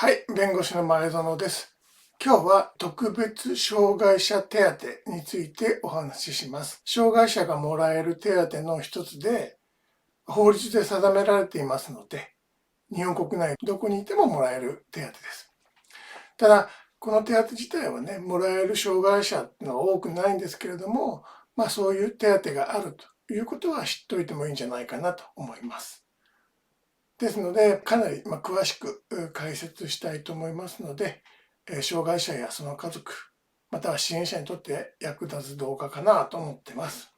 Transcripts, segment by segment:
はい、弁護士の前園です。今日は特別障害者手当についてお話しします。障害者がもらえる手当の一つで、法律で定められていますので、日本国内どこにいてももらえる手当です。ただ、この手当自体はね、もらえる障害者っていうのは多くないんですけれども、そういう手当があるということは知っておいてもいいんじゃないかなと思います。ですので、かなり詳しく解説したいと思いますので、障害者やその家族、または支援者にとって役立つ動画かなと思っています。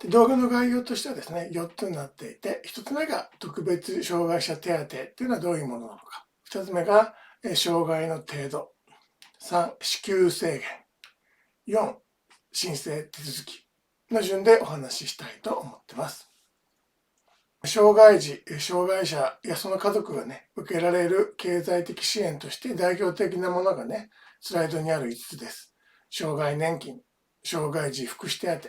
で、動画の概要としてはですね、4つになっていて、1つ目が特別障害者手当というのはどういうものなのか。2つ目が障害の程度。3、支給制限。4、申請手続きの順でお話ししたいと思っています。障害児、障害者やその家族がね、受けられる経済的支援として代表的なものがね、スライドにある5つです。障害年金、障害児福祉手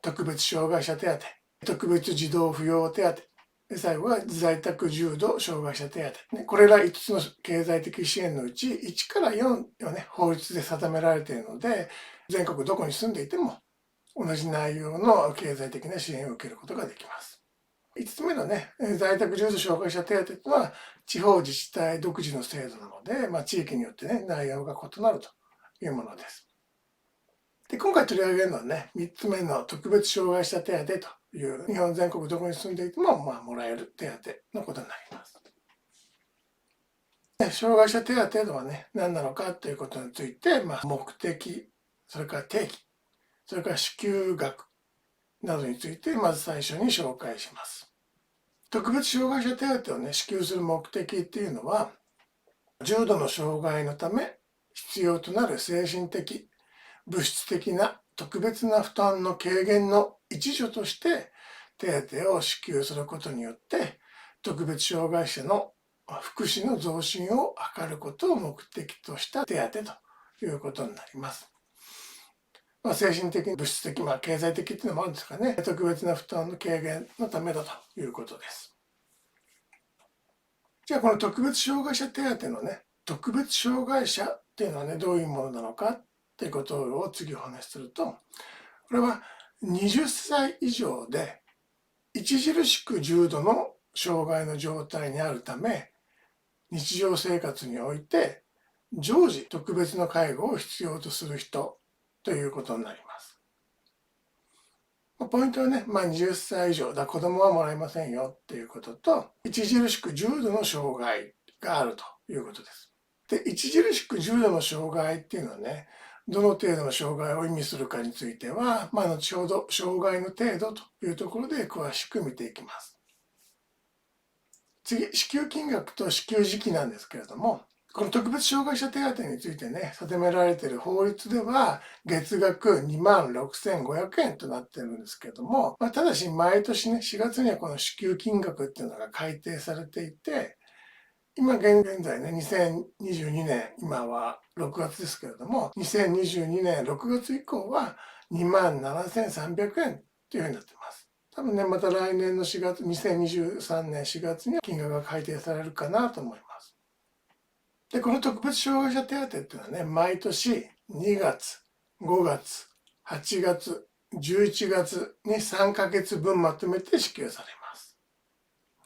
当、特別障害者手当、特別児童扶養手当、最後は在宅重度障害者手当。これら5つの経済的支援のうち1から4はね、法律で定められているので、全国どこに住んでいても同じ内容の経済的な支援を受けることができます。5つ目のね、在宅重度障害者手当というのは、地方自治体独自の制度なので、地域によってね、内容が異なるというものです。で、今回取り上げるのはね、3つ目の特別障害者手当という、日本全国どこに住んでいても、もらえる手当のことになります。障害者手当というのはね、何なのかということについて、目的、それから定義、それから支給額などについて、まず最初に紹介します。特別障害者手当をね、支給する目的っていうのは、重度の障害のため必要となる精神的、物質的な特別な負担の軽減の一助として手当を支給することによって、特別障害者の福祉の増進を図ることを目的とした手当ということになります。精神的、物質的、経済的っていうのもあるんですかね。特別な負担の軽減のためだということです。じゃあこの特別障害者手当のね、特別障害者っていうのはね、どういうものなのかっていうことを次お話しすると、これは20歳以上で著しく重度の障害の状態にあるため、日常生活において常時特別の介護を必要とする人ということになります。ポイントはね、20歳以上だ、子供はもらえませんよっていうことと、著しく重度の障害があるということです。で、著しく重度の障害っていうのはね、どの程度の障害を意味するかについては、後ほど障害の程度というところで詳しく見ていきます。次、支給金額と支給時期なんですけれども、この特別障害者手当についてね、定められている法律では、月額26,500円となっているんですけれども、ただし毎年ね、4月にはこの支給金額っていうのが改定されていて、今現在ね、2022年、今は6月ですけれども、2022年6月以降は27,300円というふうになっています。多分ね、また来年の4月、2023年4月には金額が改定されるかなと思います。で、この特別障害者手当っていうのはね、毎年2月、5月、8月、11月に3ヶ月分まとめて支給されます。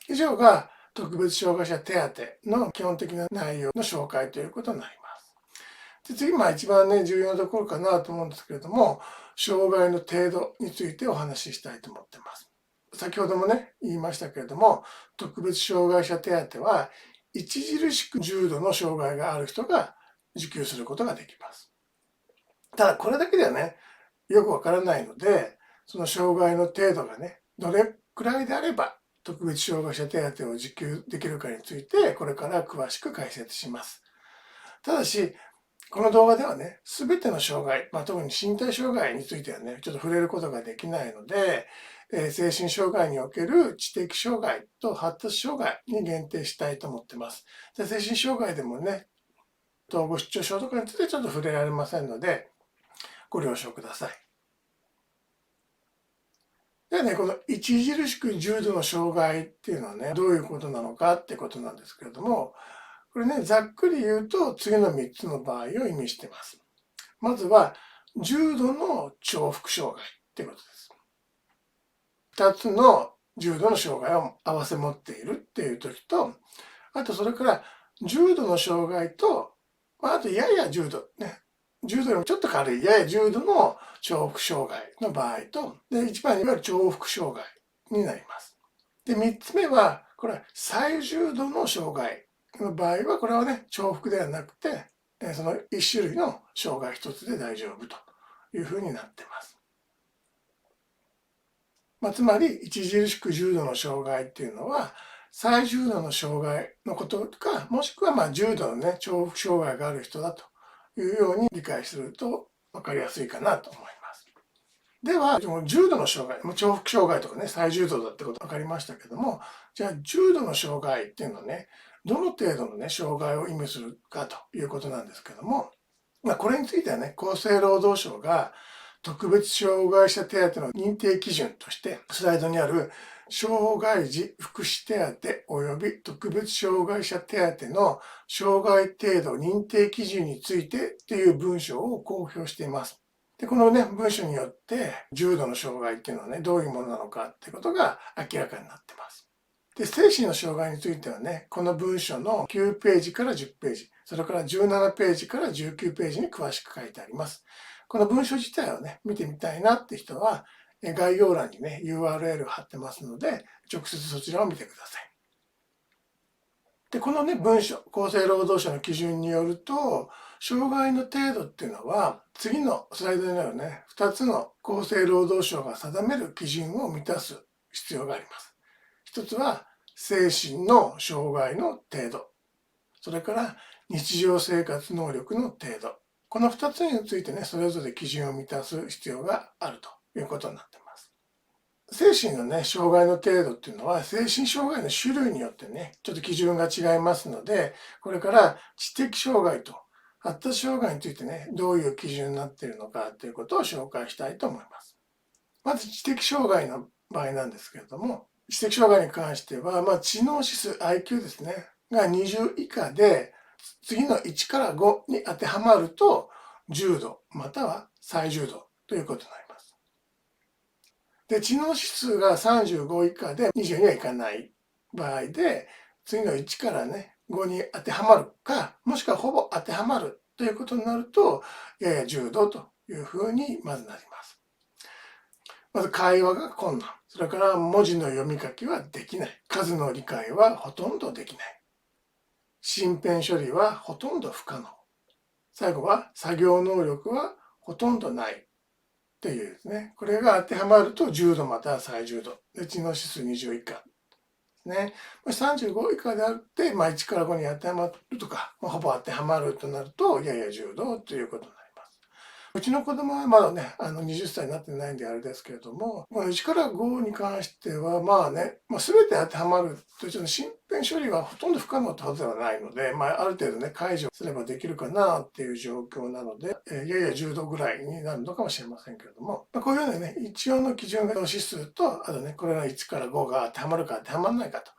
以上が特別障害者手当の基本的な内容の紹介ということになります。で、次、一番ね、重要なところかなと思うんですけれども、障害の程度についてお話ししたいと思っています。先ほどもね、言いましたけれども、特別障害者手当は、著しく重度の障害がある人が受給することができます。ただ、これだけではね、よくわからないので、その障害の程度がね、どれくらいであれば特別障害者手当を受給できるかについて、これから詳しく解説します。ただし、この動画ではね、すべての障害、特に身体障害についてはね、ちょっと触れることができないので、精神障害における知的障害と発達障害に限定したいと思っています。で、精神障害でもね、統合失調症とかについてちょっと触れられませんので、ご了承ください。ではね、この著しく重度の障害っていうのはね、どういうことなのかってことなんですけれども、これね、ざっくり言うと次の3つの場合を意味しています。まずは、重度の重複障害っていうことです。2つの重度の障害を併せ持っているっていう時と、あとそれから重度の障害と、あとやや重度、ね、重度よりもちょっと軽いやや重度の重複障害の場合と、で、一番いわゆる重複障害になります。で、3つ目は、これは最重度の障害の場合は、これはね、重複ではなくて、その1種類の障害1つで大丈夫というふうになっています。つまり、著しく重度の障害っていうのは、最重度の障害のことか、もしくは重度のね、重複障害がある人だというように理解すると分かりやすいかなと思います。では、重度の障害、重複障害とかね、最重度だってこと分かりましたけども、じゃあ重度の障害っていうのはね、どの程度のね、障害を意味するかということなんですけども、これについてはね、厚生労働省が特別障害者手当の認定基準として、スライドにある障害児福祉手当及び特別障害者手当の障害程度認定基準についてという文章を公表しています。で、このね、文書によって重度の障害っていうのはね、どういうものなのかっていうことが明らかになっています。で、精神の障害についてはね、この文書の9ページから10ページ、それから17ページから19ページに詳しく書いてあります。この文書自体をね、見てみたいなって人は、概要欄にね、URL を貼ってますので、直接そちらを見てください。で、このね、文書、厚生労働省の基準によると、障害の程度っていうのは、次のスライドにあるね、2つの厚生労働省が定める基準を満たす必要があります。一つは、精神の障害の程度。それから、日常生活能力の程度。この2つについてね、それぞれ基準を満たす必要があるということになっています。精神のね、障害の程度っていうのは、精神障害の種類によってね、ちょっと基準が違いますので、これから知的障害と発達障害についてね、どういう基準になっているのかということを紹介したいと思います。まず知的障害の場合なんですけれども、知的障害に関しては、知能指数 IQ ですね、が20以下で、次の1から5に当てはまると、重度または最重度ということになります。で、知能指数が35以下で20にはいかない場合で、次の1からね、5に当てはまるか、もしくはほぼ当てはまるということになると、やや重度というふうにまずなります。まず会話が困難。それから文字の読み書きはできない。数の理解はほとんどできない。身辺処理はほとんど不可能。最後は作業能力はほとんどない。っていうですね。これが当てはまると重度または最重度。で、知能指数20以下ですね。35以下であって、1から5に当てはまるとか、ほぼ当てはまるとなると、やや重度ということになります。うちの子供はまだね、20歳になってないんであれですけれども、1から5に関しては、全て当てはまるという、身辺処理はほとんど不可能ってはずではないので、ある程度ね、解除すればできるかなっていう状況なので、やや重度ぐらいになるのかもしれませんけれども、こういうようなね、一応の基準が指数と、あとね、これが1から5が当てはまるか当てはまらないかと。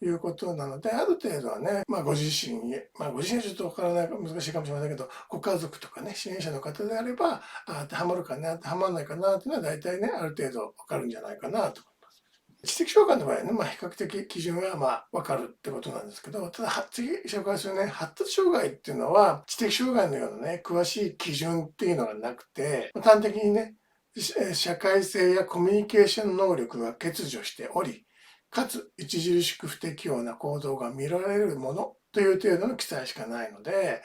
いうことなので、ある程度はね、ご自身に、ご自身はちょっとわからないか難しいかもしれませんけど、ご家族とかね、支援者の方であれば、当てはまるかな、当てはまらないかなっていうのは大体ね、ある程度わかるんじゃないかなと思います。知的障害の場合はね、比較的基準はわかるってことなんですけど、ただ、次紹介するね、発達障害っていうのは、知的障害のようなね、詳しい基準っていうのがなくて、端的にね、社会性やコミュニケーション能力が欠如しており、かつ著しく不適応な行動が見られるものという程度の記載しかないので、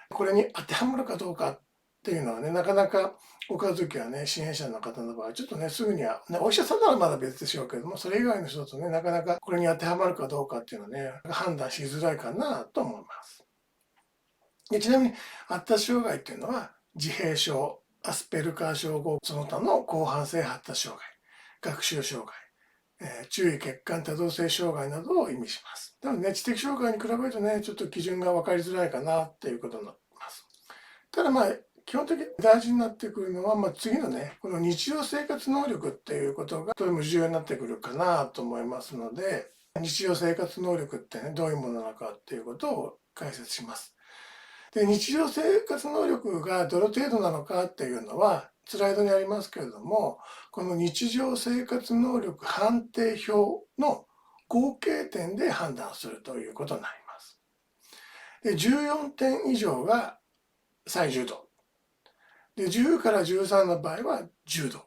これに当てはまるかどうかっていうのはね、なかなかご家族やね、支援者の方の場合、ちょっとね、すぐには、お医者さんならまだ別でしょうけども、それ以外の人とね、なかなかこれに当てはまるかどうかっていうのはね、判断しづらいかなと思います。でちなみに、発達障害っていうのは、自閉症、アスペルカー症候群、その他の広範性発達障害、学習障害、注意欠陥多動性障害などを意味します。なのでね、知的障害に比べるとね、ちょっと基準が分かりづらいかなっていうことになります。ただ基本的に大事になってくるのは、次のね、この日常生活能力っていうことがとても重要になってくるかなと思いますので、日常生活能力ってね、どういうものなのかっていうことを解説します。で、日常生活能力がどの程度なのかっていうのは、スライドにありますけれども、この日常生活能力判定表の合計点で判断するということになります。で、14点以上が最重度。で、10から13の場合は重度。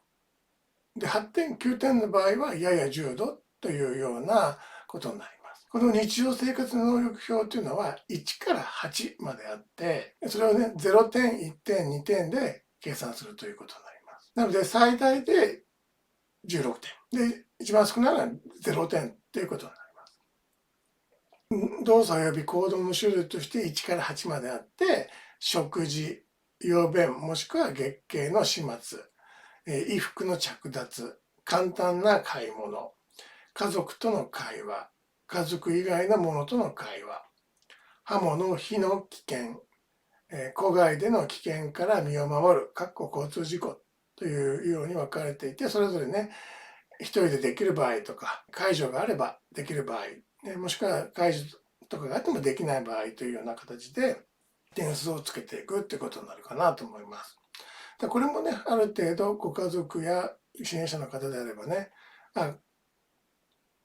で、8点、9点の場合はやや重度というようなことになります。この日常生活能力表というのは1から8まであって、それをね、0点、1点、2点で計算するということになります。なので、最大で16点。で、一番少ないのは0点ということになります。動作及び行動の種類として1から8まであって、食事、用便、もしくは月経の始末、衣服の着脱、簡単な買い物、家族との会話、家族以外の者との会話、刃物、火の危険、戸外での危険から身を守る、交通事故というように分かれていて、それぞれね、一人でできる場合とか、介助があればできる場合、もしくは介助とかがあってもできない場合というような形で点数をつけていくってことになるかなと思います。でこれもね、ある程度ご家族や支援者の方であればね、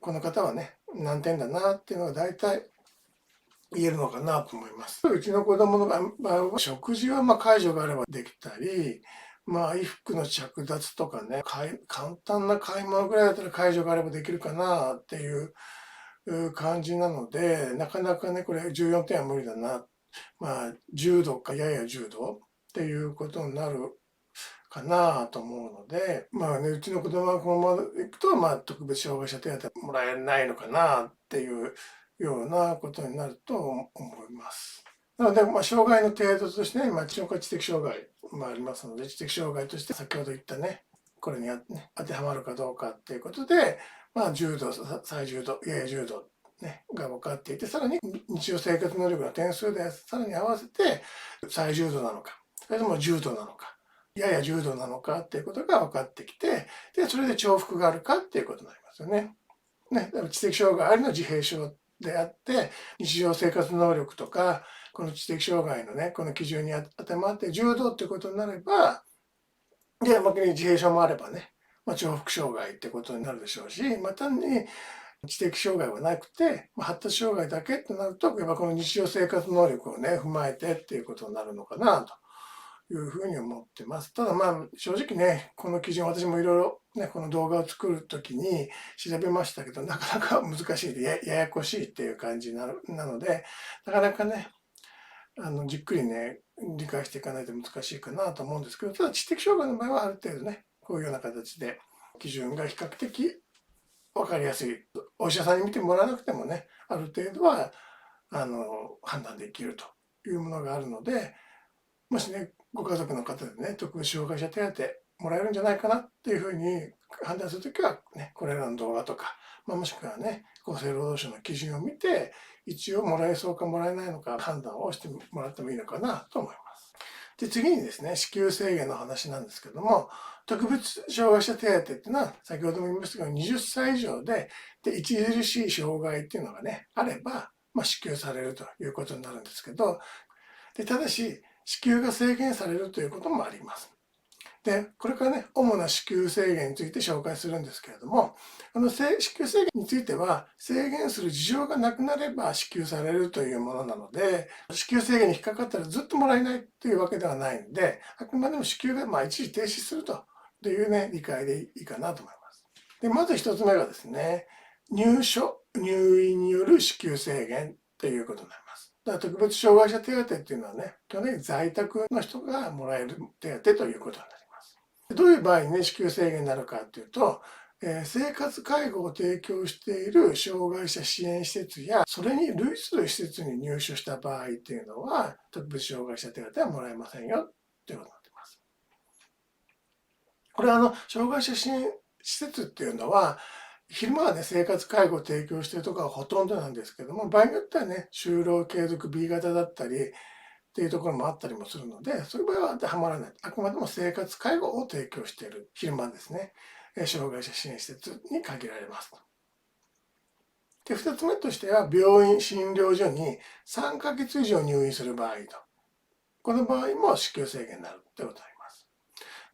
この方はね、何点だなっていうのが大体言えるのかなと思います。うちの子供の場合は、食事は介助があればできたり、衣服の着脱とかね、簡単な買い物ぐらいだったら介助があればできるかなっていう感じなので、なかなかね、これ14点は無理だな。重度かやや重度っていうことになるかなと思うので、うちの子供がこのまま行くと、特別障害者手当もらえないのかなっていうようなことになると思います。なので、障害の程度としてね、知的障害もありますので、知的障害として先ほど言ったね、これに当てはまるかどうかっていうことで、重度、最重度、やや重度、ね、が分かっていて、さらに日常生活能力の点数でさらに合わせて、最重度なのか、それとも重度なのか、やや重度なのかっていうことが分かってきて、で、それで重複があるかっていうことになりますよね。知的障害ありの自閉症であって、日常生活能力とか、この知的障害のね、この基準に当てはまって重度ってことになれば、で、自閉症もあればね、重複障害ってことになるでしょうし、単に知的障害はなくて、発達障害だけってなると、やっぱこの日常生活能力をね、踏まえてっていうことになるのかなというふうに思ってます。ただ正直ね、この基準私もいろいろね、この動画を作るときに調べましたけど、なかなか難しいでややこしいっていう感じなので、なかなかね、じっくりね、理解していかないと難しいかなと思うんですけど、ただ知的障害の場合はある程度ね、こういうような形で基準が比較的分かりやすい。お医者さんに見てもらわなくてもね、ある程度は判断できるというものがあるので、もしね、ご家族の方でね、特別障害者手当もらえるんじゃないかなっていうふうに判断するときは、ね、これらの動画とか、もしくはね、厚生労働省の基準を見て、一応もらえそうかもらえないのか判断をしてもらってもいいのかなと思います。で、次にですね、支給制限の話なんですけども、特別障害者手当っていうのは、先ほども言いましたけど、20歳以上で、著しい障害っていうのがね、あれば、支給されるということになるんですけど、でただし、支給が制限されるということもあります。で、これからね、主な支給制限について紹介するんですけれども、支給制限については、制限する事情がなくなれば支給されるというものなので、支給制限に引っかかったらずっともらえないというわけではないので、あくまでも支給が一時停止するというね、理解でいいかなと思います。で、まず一つ目がですね、入院による支給制限ということになります。だから特別障害者手当っていうのはね、基本的に在宅の人がもらえる手当ということになります。どういう場合にね、支給制限になるかというと、生活介護を提供している障害者支援施設や、それに類する施設に入所した場合っていうのは、特別障害者手当はもらえませんよということになっています。これは障害者支援施設っていうのは、昼間はね、生活介護を提供しているところがほとんどなんですけども、場合によってはね、就労継続 B 型だったり、っていうところもあったりもするので、そういう場合は当てはまらない。あくまでも生活介護を提供している昼間ですね、障害者支援施設に限られます。で、2つ目としては、病院、診療所に3ヶ月以上入院する場合と。この場合も支給制限になるということになります。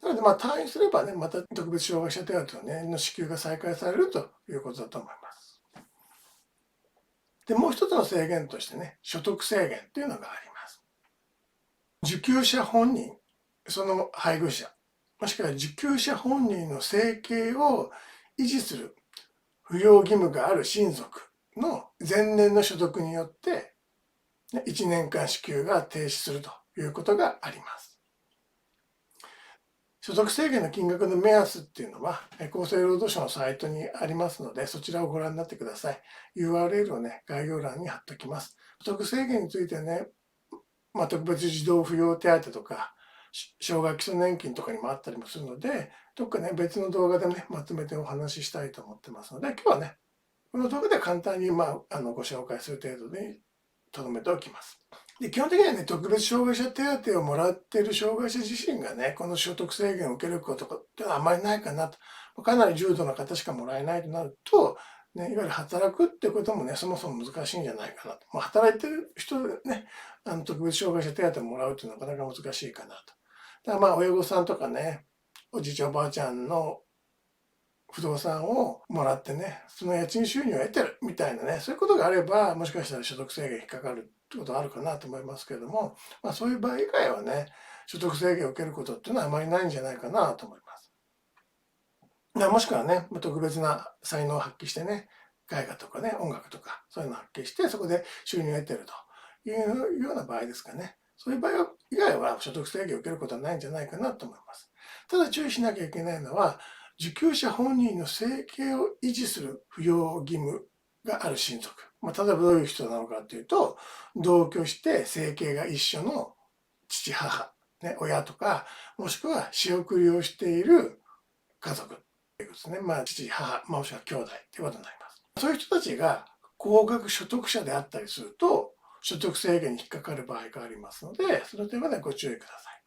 なので、退院すればね、また特別障害者手当の支給が再開されるということだと思います。で、もう一つの制限としてね、所得制限というのがあります。受給者本人、その配偶者、もしくは受給者本人の生計を維持する扶養義務がある親族の前年の所得によって1年間支給が停止するということがあります。所得制限の金額の目安っていうのは厚生労働省のサイトにありますので、そちらをご覧になってください。URL をね、概要欄に貼っておきます。所得制限についてね、特別児童扶養手当とか、障害基礎年金とかにもあったりもするので、どっかね、別の動画でね、まとめてお話ししたいと思ってますので、今日はね、この動画で簡単にご紹介する程度で留めておきます。で、基本的にはね、特別障害者手当をもらっている障害者自身がね、この所得制限を受けることってのはあまりないかなと。かなり重度の方しかもらえないとなると、ね、いわゆる働くってこともね、そもそも難しいんじゃないかなと。働いてる人でね、特別障害者手当をもらうっていうのはなかなか難しいかなと。だから親御さんとかね、おじいちゃんおばあちゃんの不動産をもらってね、その家賃収入を得てるみたいなね、そういうことがあれば、もしかしたら所得制限引っかかるってことはあるかなと思いますけれども、そういう場合以外はね、所得制限を受けることっていうのはあまりないんじゃないかなと思います。もしくはね、特別な才能を発揮してね、絵画とかね、音楽とか、そういうのを発揮して、そこで収入を得てるというような場合ですかね。そういう場合以外は所得制限を受けることはないんじゃないかなと思います。ただ注意しなきゃいけないのは、受給者本人の生計を維持する扶養義務がある親族。例えばどういう人なのかというと、同居して生計が一緒の父、母、ね、親とか、もしくは仕送りをしている家族ということですね。父、母、もしくは兄弟ということになります。そういう人たちが高額所得者であったりすると、所得制限に引っかかる場合がありますので、その点はね、ご注意ください。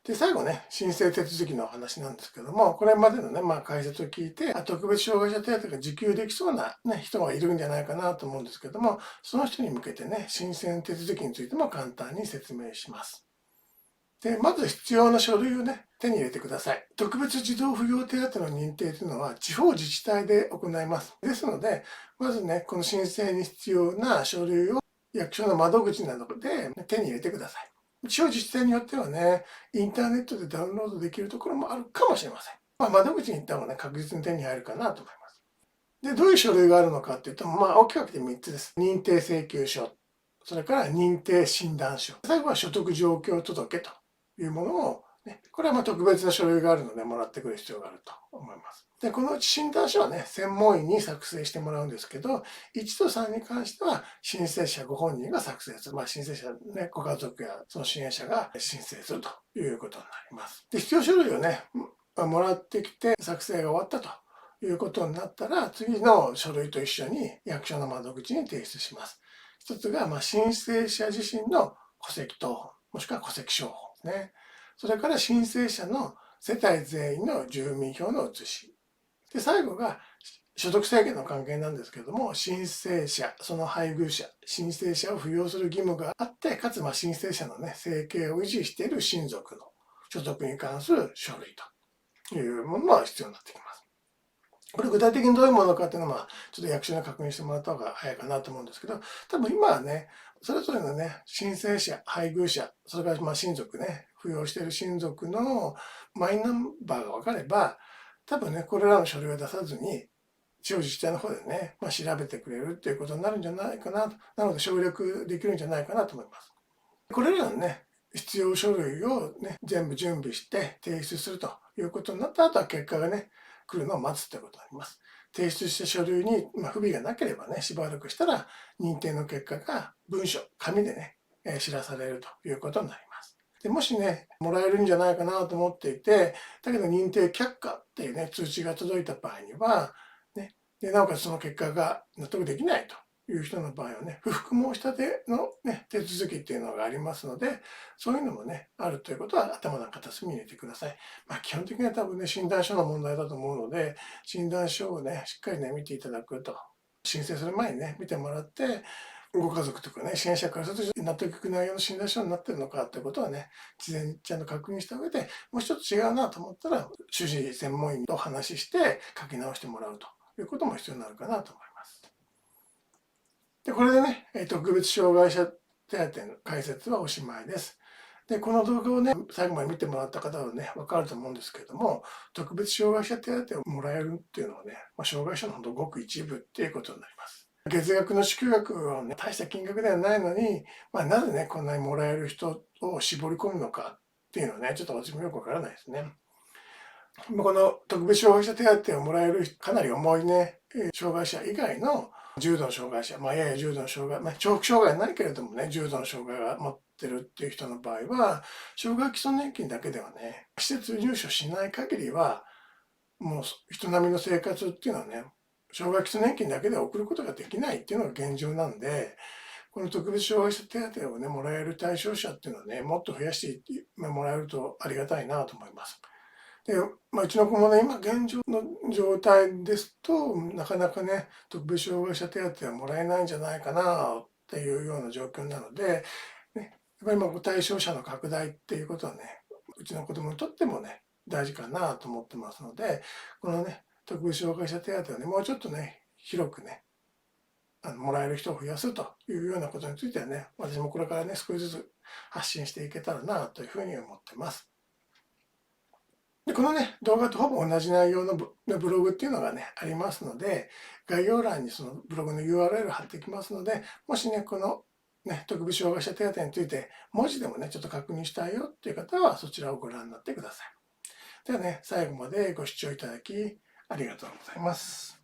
で、最後ね、申請手続きのお話なんですけども、これまでのね、解説を聞いて、特別障害者手当が受給できそうな、ね、人がいるんじゃないかなと思うんですけども、その人に向けてね、申請手続きについても簡単に説明します。で、まず必要な書類をね、手に入れてください。特別児童扶養手当の認定というのは地方自治体で行います。ですので、まずね、この申請に必要な書類を役所の窓口などで手に入れてください。地方自治体によってはね、インターネットでダウンロードできるところもあるかもしれません。窓口に行った方がね、確実に手に入るかなと思います。で、どういう書類があるのかっていうと、大きく分けて3つです。認定請求書、それから認定診断書、最後は所得状況届というものを、これは特別な書類があるのでもらってくる必要があると思います。で、このうち診断書はね、専門医に作成してもらうんですけど、1と3に関しては申請者ご本人が作成する。申請者ね、ご家族やその支援者が申請するということになります。で、必要書類をね、もらってきて作成が終わったということになったら、次の書類と一緒に役所の窓口に提出します。一つが、申請者自身の戸籍謄本、もしくは戸籍抄本ですね。それから申請者の世帯全員の住民票の写し。で、最後が所得制限の関係なんですけれども、申請者、その配偶者、申請者を扶養する義務があって、かつ申請者のね、生計を維持している親族の所得に関する書類というものが必要になってきます。これ具体的にどういうものかっていうのは、ちょっと役所に確認してもらった方が早いかなと思うんですけど、多分今はね、それぞれのね、申請者、配偶者、それから親族ね、扶養している親族のマイナンバーが分かれば、多分ね、これらの書類を出さずに、地方自治体の方でね、調べてくれるっていうことになるんじゃないかなと。なので省略できるんじゃないかなと思います。これらのね、必要書類をね、全部準備して提出するということになった後は結果がね、来るのを待つということになります。提出した書類に不備がなければね、しばらくしたら認定の結果が文書、紙でね、知らされるということになります。でもしね、もらえるんじゃないかなと思っていて、だけど認定却下っていうね、通知が届いた場合には、ね、でなおかつその結果が納得できないという人の場合はね、不服申し立てのね、手続きっていうのがありますので、そういうのもね、あるということは頭の片隅に入れてください。基本的には多分ね、診断書の問題だと思うので、診断書をね、しっかりね、見ていただくと。申請する前にね、見てもらって、ご家族とかね、支援者からすると納得いく内容の診断書になってるのかってことはね、事前にちゃんと確認した上で、もう一つ違うなと思ったら、主治医専門医と話して書き直してもらうということも必要になるかなと思います。で、これでね、特別障害者手当の解説はおしまいです。で、この動画をね、最後まで見てもらった方はね、わかると思うんですけれども、特別障害者手当をもらえるっていうのはね、障害者のほんとごく一部っていうことになります。月額の支給額はね、大した金額ではないのに、なぜね、こんなにもらえる人を絞り込むのかっていうのはね、ちょっと私もよくわからないですね。この特別障害者手当をもらえるかなり重いね、障害者以外の重度の障害者、やや重度の障害、重複障害はないけれどもね、重度の障害が持ってるっていう人の場合は、障害基礎年金だけではね、施設入所しない限りは、もう人並みの生活っていうのはね、障害基礎年金だけでは送ることができないっていうのが現状なんで、この特別障害者手当をね、もらえる対象者っていうのはね、もっと増やしてもらえるとありがたいなと思います。で、うちの子もね、今現状の状態ですと、なかなかね、特別障害者手当はもらえないんじゃないかなっていうような状況なので、ね、やっぱり対象者の拡大っていうことはね、うちの子供にとってもね、大事かなと思ってますので、このね、特別障害者手当をね、もうちょっとね、広くね、もらえる人を増やすというようなことについてはね、私もこれからね、少しずつ発信していけたらなというふうに思ってます。で、このね、動画とほぼ同じ内容のブログっていうのがね、ありますので、概要欄にそのブログの URL 貼っておきますので、もしね、このね、特別障害者手当について文字でもね、ちょっと確認したいよっていう方はそちらをご覧になってください。ではね、最後までご視聴いただきありがとうございます。